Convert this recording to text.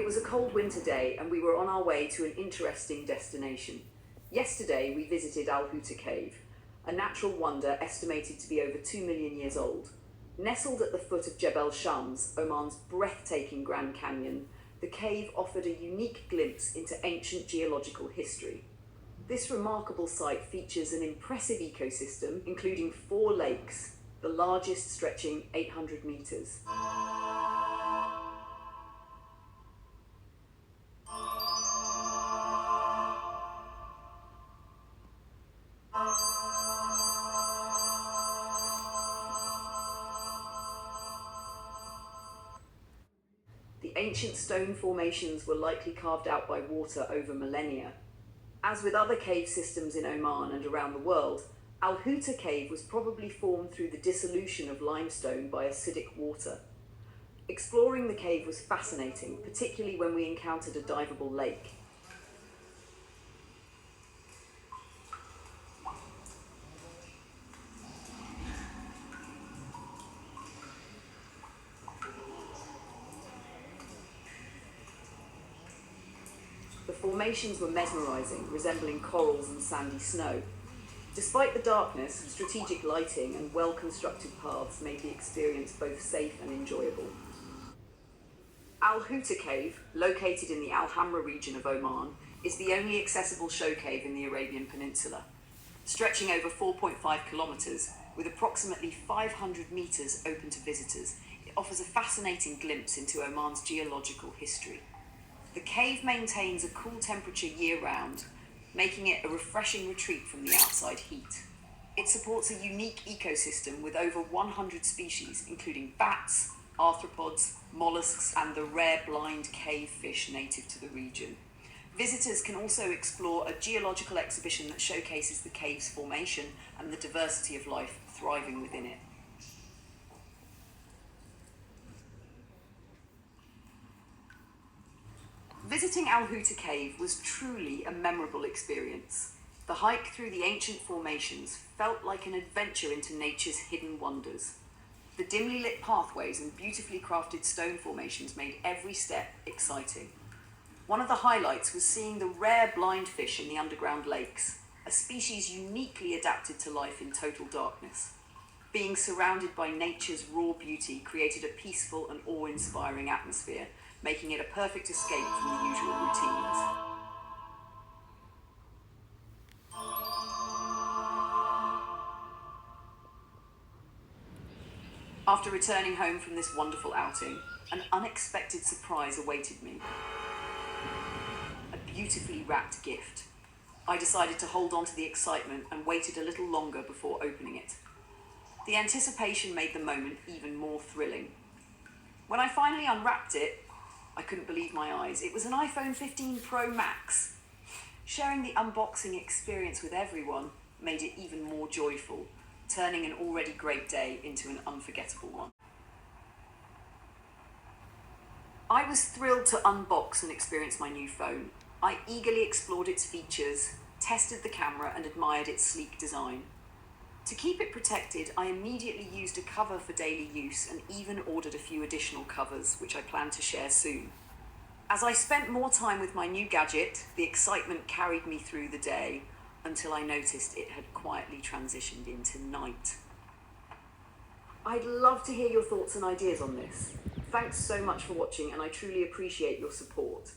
It was a cold winter day and we were on our way to an interesting destination. Yesterday we visited Al Huta Cave, a natural wonder estimated to be over 2 million years old. Nestled at the foot of Jebel Shams, Oman's breathtaking Grand Canyon, the cave offered a unique glimpse into ancient geological history. This remarkable site features an impressive ecosystem, including 4 lakes, the largest stretching 800 meters. The ancient stone formations were likely carved out by water over millennia. As with other cave systems in Oman and around the world, Al Huta Cave was probably formed through the dissolution of limestone by acidic water. Exploring the cave was fascinating, particularly when we encountered a diveable lake. The formations were mesmerizing, resembling corals and sandy snow. Despite the darkness, strategic lighting and well-constructed paths made the experience both safe and enjoyable. Al Huta Cave, located in the Al Hamra region of Oman, is the only accessible show cave in the Arabian Peninsula. Stretching over 4.5 kilometers, with approximately 500 meters open to visitors, it offers a fascinating glimpse into Oman's geological history. The cave maintains a cool temperature year-round, making it a refreshing retreat from the outside heat. It supports a unique ecosystem with over 100 species, including bats, arthropods, mollusks, and the rare blind cave fish native to the region. Visitors can also explore a geological exhibition that showcases the cave's formation and the diversity of life thriving within it. Visiting Al Huta Cave was truly a memorable experience. The hike through the ancient formations felt like an adventure into nature's hidden wonders. The dimly lit pathways and beautifully crafted stone formations made every step exciting. One of the highlights was seeing the rare blind fish in the underground lakes, a species uniquely adapted to life in total darkness. Being surrounded by nature's raw beauty created a peaceful and awe-inspiring atmosphere, making it a perfect escape from the usual routines. After returning home from this wonderful outing, an unexpected surprise awaited me. A beautifully wrapped gift. I decided to hold on to the excitement and waited a little longer before opening it. The anticipation made the moment even more thrilling. When I finally unwrapped it, I couldn't believe my eyes. It was an iPhone 15 Pro Max. Sharing the unboxing experience with everyone made it even more joyful, turning an already great day into an unforgettable one. I was thrilled to unbox and experience my new phone. I eagerly explored its features, tested the camera, and admired its sleek design. To keep it protected, I immediately used a cover for daily use and even ordered a few additional covers, which I plan to share soon. As I spent more time with my new gadget, the excitement carried me through the day until I noticed it had quietly transitioned into night. I'd love to hear your thoughts and ideas on this. Thanks so much for watching, and I truly appreciate your support.